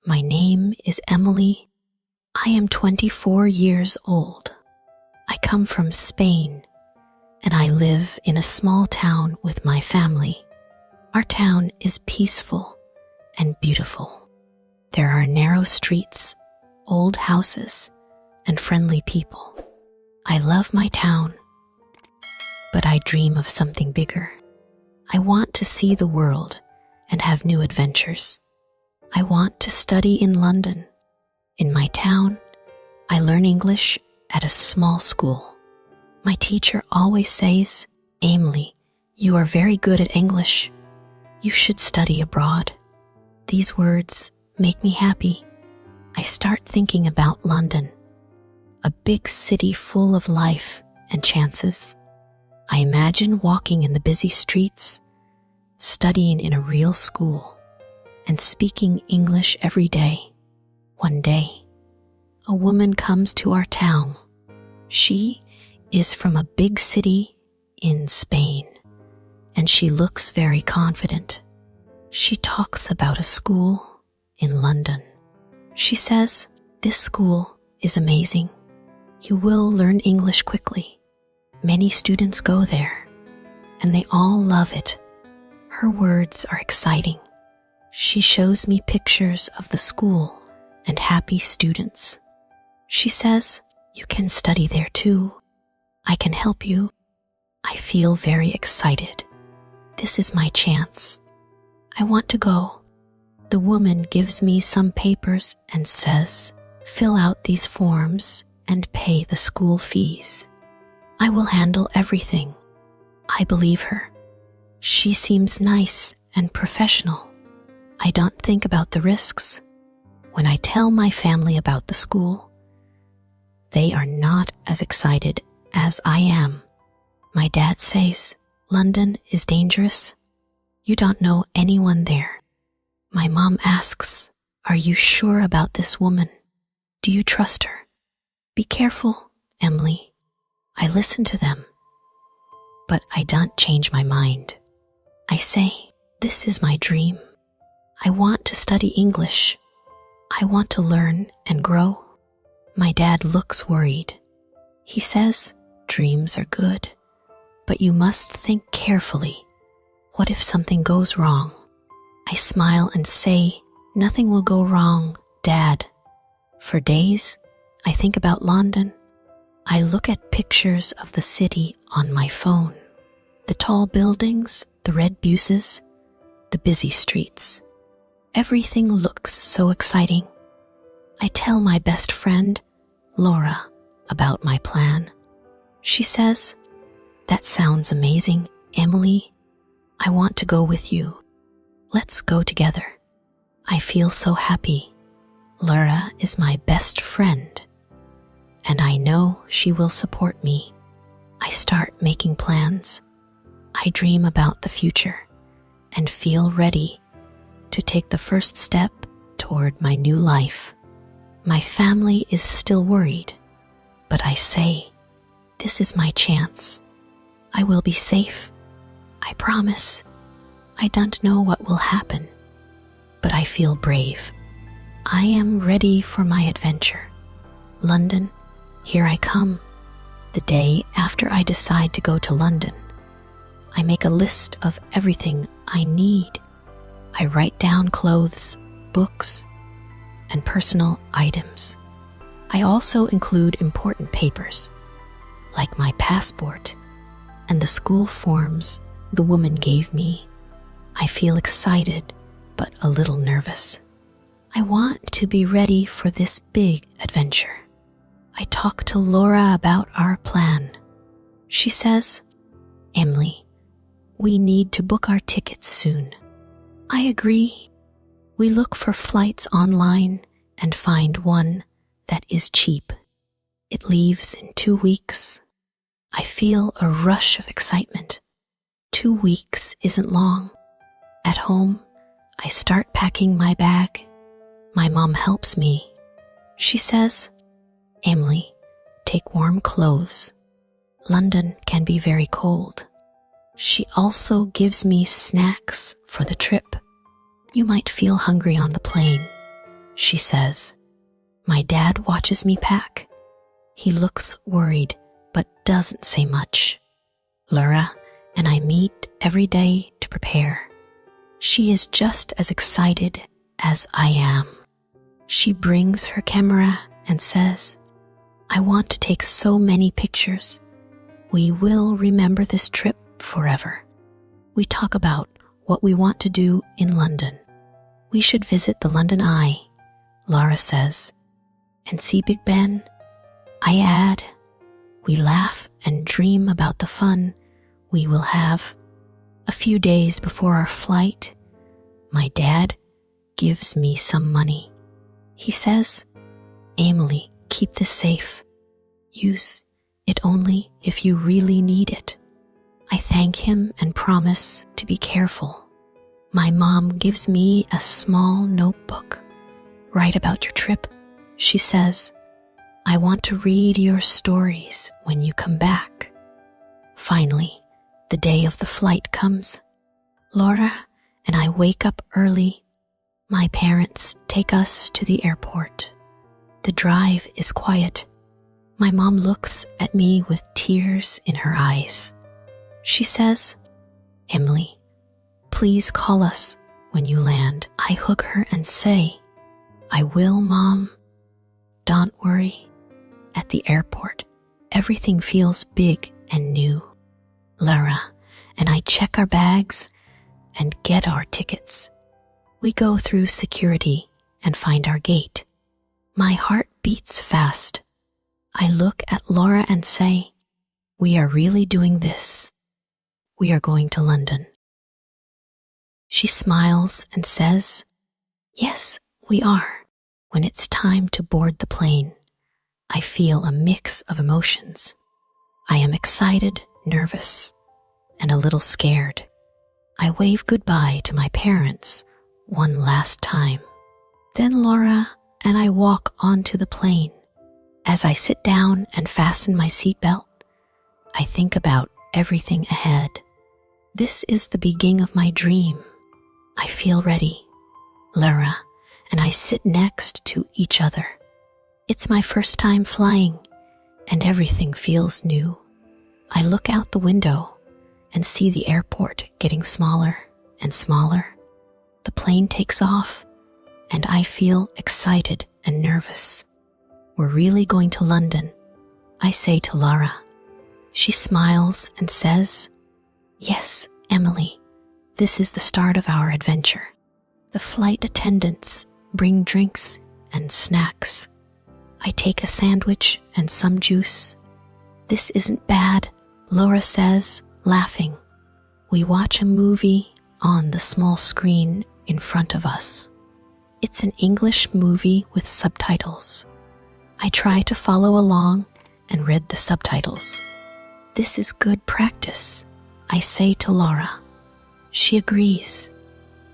My name is Emily. I am 24 years old. I come from Spain, and I live in a small town with my family. Our town is peaceful and beautiful. There are narrow streets, old houses, and friendly people. I love my town, but I dream of something bigger. I want to see the world and have new adventures. I want to study in London. In my town, I learn English at a small school. My teacher always says, "Emily, you are very good at English. You should study abroad." These words make me happy. I start thinking about London, a big city full of life and chances. I imagine walking in the busy streets, studying in a real school, and speaking English every day. One day, a woman comes to our town. She is from a big city in Spain, and she looks very confident. She talks about a school in London. She says, "This school is amazing. You will learn English quickly. Many students go there, and they all love it." Her words are exciting. She shows me pictures of the school and happy students. She says, "You can study there too. I can help you." I feel very excited. This is my chance. I want to go. The woman gives me some papers and says, "Fill out these forms and pay the school fees. I will handle everything." I believe her. She seems nice and professional. I don't think about the risks. When I tell my family about the school, they are not as excited as I am. My dad says, "London is dangerous. You don't know anyone there." My mom asks, "Are you sure about this woman? Do you trust her?" "Be careful, Emily." I listen to them, but I don't change my mind. I say, "This is my dream. I want to study English. I want to learn and grow." My dad looks worried. He says, "Dreams are good, but you must think carefully. What if something goes wrong?" I smile and say, "Nothing will go wrong, Dad." For days, I think about London. I look at pictures of the city on my phone. The tall buildings, the red buses, the busy streets. Everything looks so exciting. I tell my best friend, Laura, about my plan. She says, "That sounds amazing, Emily. I want to go with you. Let's go together." I feel so happy. Laura is my best friend, and I know she will support me. I start making plans. I dream about the future and feel ready to take the first step toward my new life. My family is still worried, but I say, "This is my chance. I will be safe. I promise." I don't know what will happen, but I feel brave. I am ready for my adventure. London, here I come. The day after I decide to go to London, I make a list of everything I need. I write down clothes, books, and personal items. I also include important papers, like my passport and the school forms the woman gave me. I feel excited, but a little nervous. I want to be ready for this big adventure. I talk to Laura about our plan. She says, "Emily, we need to book our tickets soon." I agree. We look for flights online and find one that is cheap. It leaves in 2 weeks. I feel a rush of excitement. 2 weeks isn't long. At home, I start packing my bag. My mom helps me. She says, "Emily, take warm clothes. London can be very cold." She also gives me snacks for the trip. You might feel hungry on the plane. she says. My dad watches me pack. He looks worried, but doesn't say much. Laura and I meet every day to prepare. She is just as excited as I am. She brings her camera and says, I want to take so many pictures. We will remember this trip forever. We talk about what we want to do in London. We should visit the London Eye, Laura says, and see Big Ben. I add, we laugh and dream about the fun we will have. A few days before our flight, my dad gives me some money. He says, Emily, keep this safe. Use it only if you really need it. I thank him and promise to be careful. My mom gives me a small notebook. Write about your trip, she says. I want to read your stories when you come back. Finally, the day of the flight comes. Laura and I wake up early. My parents take us to the airport. The drive is quiet. My mom looks at me with tears in her eyes. She says, Emily, please call us when you land. I hug her and say, I will, Mom. Don't worry. At the airport, everything feels big and new. Laura and I check our bags and get our tickets. We go through security and find our gate. My heart beats fast. I look at Laura and say, we are really doing this. We are going to London. She smiles and says, yes, we are. When it's time to board the plane, I feel a mix of emotions. I am excited, nervous, and a little scared. I wave goodbye to my parents one last time. Then Laura and I walk onto the plane. As I sit down and fasten my seatbelt, I think about everything ahead. This is the beginning of my dream. I feel ready. Laura and I sit next to each other. It's my first time flying, and everything feels new. I look out the window and see the airport getting smaller and smaller. The plane takes off, and I feel excited and nervous. We're really going to London, I say to Laura. She smiles and says, yes, Emily, this is the start of our adventure. The flight attendants bring drinks and snacks. I take a sandwich and some juice. This isn't bad, Laura says, laughing. We watch a movie on the small screen in front of us. It's an English movie with subtitles. I try to follow along and read the subtitles. This is good practice, I say to Laura. She agrees.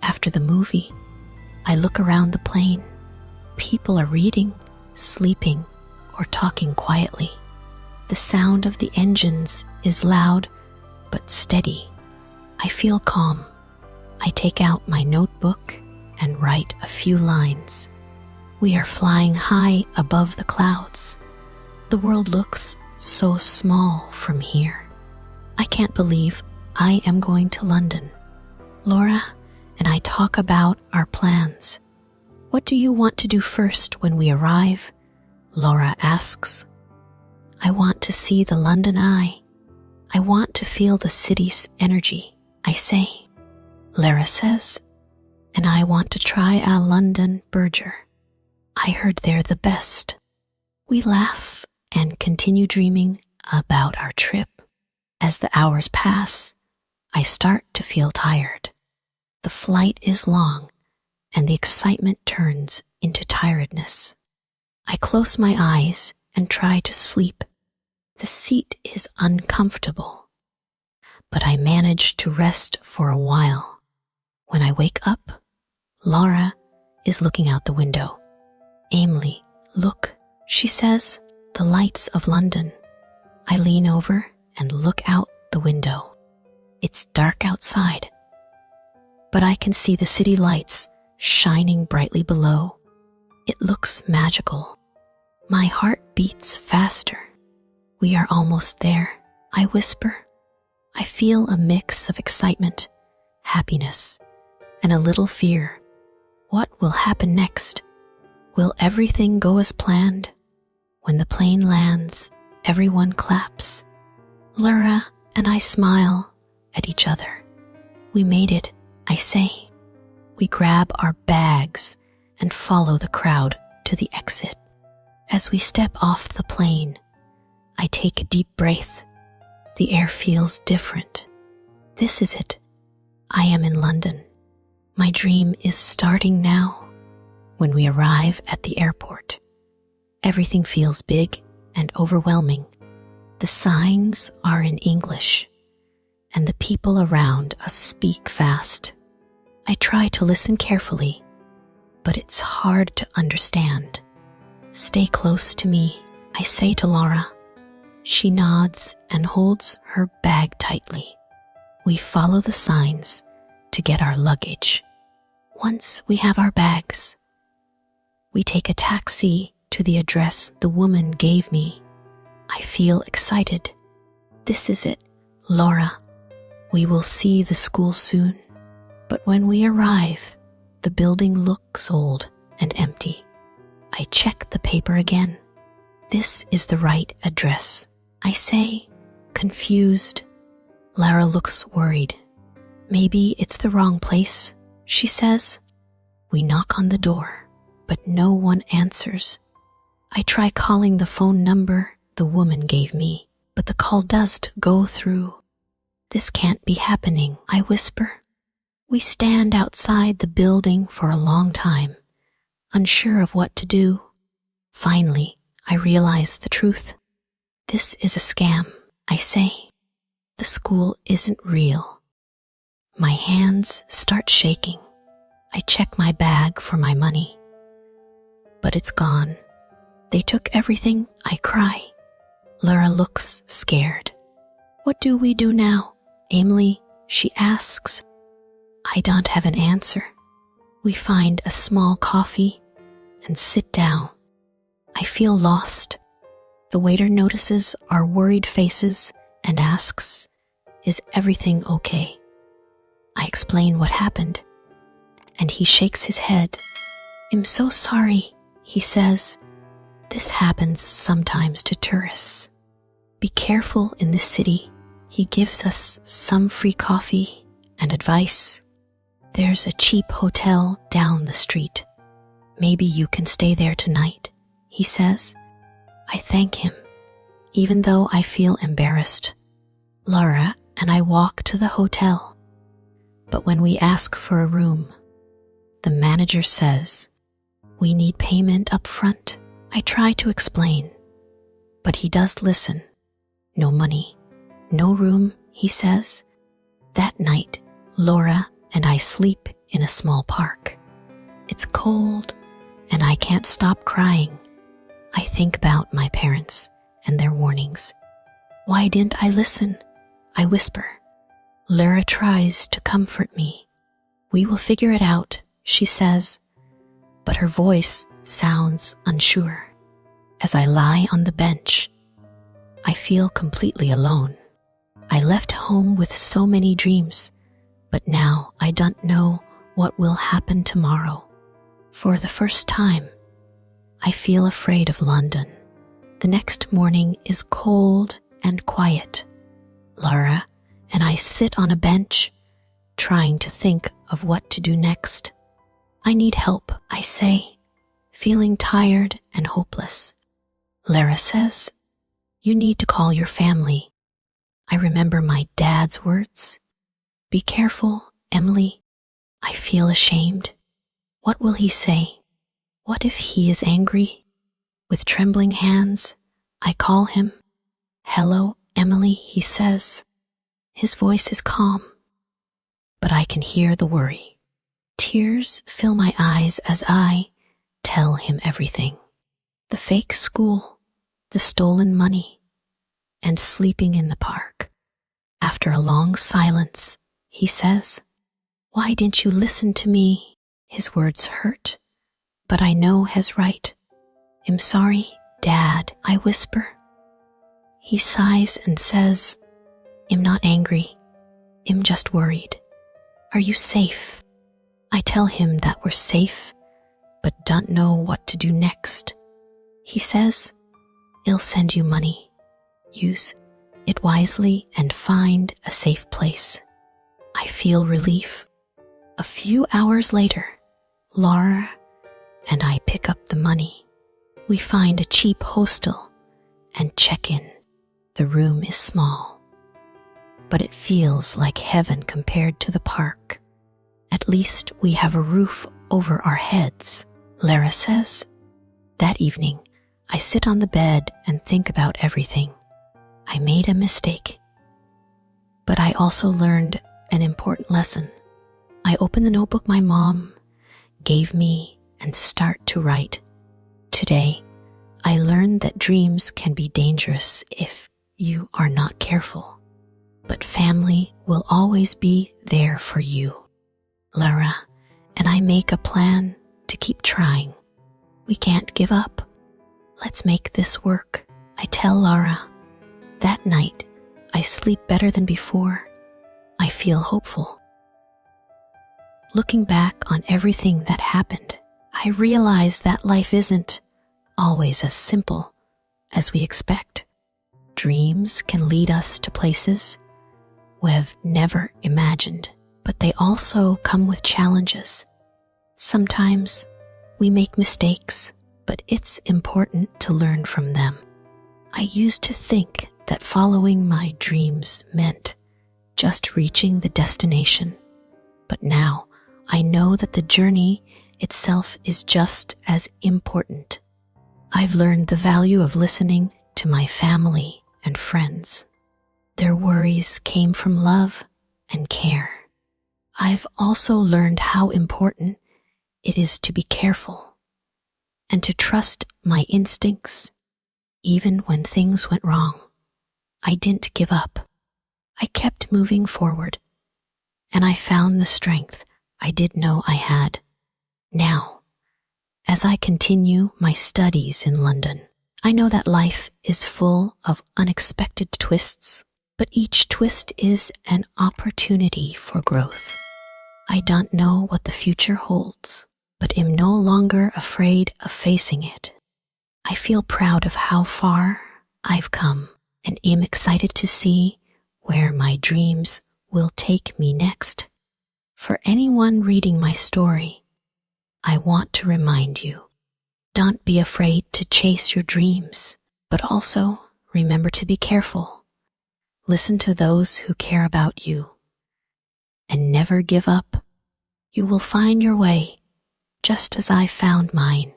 After the movie, I look around the plane. People are reading, sleeping, or talking quietly. The sound of the engines is loud but steady. I feel calm. I take out my notebook and write a few lines. We are flying high above the clouds. The world looks so small from here. I can't believe I am going to London. Laura and I talk about our plans. What do you want to do first when we arrive? Laura asks. I want to see the London Eye. I want to feel the city's energy, I say. Laura says, and I want to try a London burger. I heard they're the best. We laugh and continue dreaming about our trip. As the hours pass, I start to feel tired. The flight is long, and the excitement turns into tiredness. I close my eyes and try to sleep. The seat is uncomfortable, but I manage to rest for a while. When I wake up, Laura is looking out the window. Emily, look, she says, the lights of London. I lean over and look out the window. It's dark outside, but I can see the city lights shining brightly below. It looks magical. My heart beats faster. We are almost there, I whisper. I feel a mix of excitement, happiness, and a little fear. What will happen next? Will everything go as planned? When the plane lands, everyone claps. Laura and I smile at each other. We made it, I say. We grab our bags and follow the crowd to the exit. As we step off the plane, I take a deep breath. The air feels different. This is it. I am in London. My dream is starting now. When we arrive at the airport, everything feels big and overwhelming. The signs are in English, and the people around us speak fast. I try to listen carefully, but it's hard to understand. Stay close to me, I say to Laura. She nods and holds her bag tightly. We follow the signs to get our luggage. Once we have our bags, we take a taxi to the address the woman gave me. I feel excited. This is it, Laura. We will see the school soon. But when we arrive, the building looks old and empty. I check the paper again. This is the right address, I say, confused. Lara looks worried. Maybe it's the wrong place, she says. We knock on the door, but no one answers. I try calling the phone number the woman gave me, but the call doesn't go through. This can't be happening, I whisper. We stand outside the building for a long time, unsure of what to do. Finally, I realize the truth. This is a scam, I say. The school isn't real. My hands start shaking. I check my bag for my money, but it's gone. They took everything, I cry. Laura looks scared. What do we do now, Emily? She asks. I don't have an answer. We find a small coffee and sit down. I feel lost. The waiter notices our worried faces and asks, "Is everything okay?" I explain what happened, and he shakes his head. "I'm so sorry," he says. "This happens sometimes to tourists. Be careful in this city." He gives us some free coffee and advice. There's a cheap hotel down the street. Maybe you can stay there tonight, he says. I thank him, even though I feel embarrassed. Laura and I walk to the hotel. But when we ask for a room, the manager says, "We need payment up front." I try to explain, but he does listen. "No money, no room," he says. That night, Laura and I sleep in a small park. It's cold, and I can't stop crying. I think about my parents and their warnings. Why didn't I listen? I whisper. Laura tries to comfort me. "We will figure it out," she says, but her voice sounds unsure. As I lie on the bench, I feel completely alone. I left home with so many dreams, but now I don't know what will happen tomorrow. For the first time, I feel afraid of London. The next morning is cold and quiet. Laura and I sit on a bench, trying to think of what to do next. "I need help," I say, feeling tired and hopeless. Lara says, "You need to call your family." I remember my dad's words. "Be careful, Emily." I feel ashamed. What will he say? What if he is angry? With trembling hands, I call him. "Hello, Emily," he says. His voice is calm, but I can hear the worry. Tears fill my eyes as I tell him everything. The fake school, the stolen money, and sleeping in the park. After a long silence, he says, "Why didn't you listen to me?" His words hurt, but I know he's right. "I'm sorry, Dad," I whisper. He sighs and says, "I'm not angry. I'm just worried. Are you safe?" I tell him that we're safe, but don't know what to do next. He says, "I'll send you money. Use it wisely and find a safe place." I feel relief. A few hours later, Laura and I pick up the money. We find a cheap hostel and check in. The room is small, but it feels like heaven compared to the park. At least we have a roof over our heads, Lara says. That evening, I sit on the bed and think about everything. I made a mistake, but I also learned an important lesson. I open the notebook my mom gave me and start to write. Today, I learned that dreams can be dangerous if you are not careful, but family will always be there for you. Lara and I make a plan to keep trying. We can't give up. Let's make this work, I tell Lara. That night, I sleep better than before. I feel hopeful. Looking back on everything that happened, I realize that life isn't always as simple as we expect. Dreams can lead us to places we've never imagined, but they also come with challenges. Sometimes we make mistakes, but it's important to learn from them. I used to think that following my dreams meant just reaching the destination, but now I know that the journey itself is just as important. I've learned the value of listening to my family and friends. Their worries came from love and care. I've also learned how important it is to be careful and to trust my instincts, even when things went wrong. I didn't give up. I kept moving forward, and I found the strength I didn't know I had. Now, as I continue my studies in London, I know that life is full of unexpected twists, but each twist is an opportunity for growth. I don't know what the future holds, but am no longer afraid of facing it. I feel proud of how far I've come and am excited to see where my dreams will take me next. For anyone reading my story, I want to remind you, don't be afraid to chase your dreams, but also remember to be careful. Listen to those who care about you, and never give up. You will find your way, just as I found mine.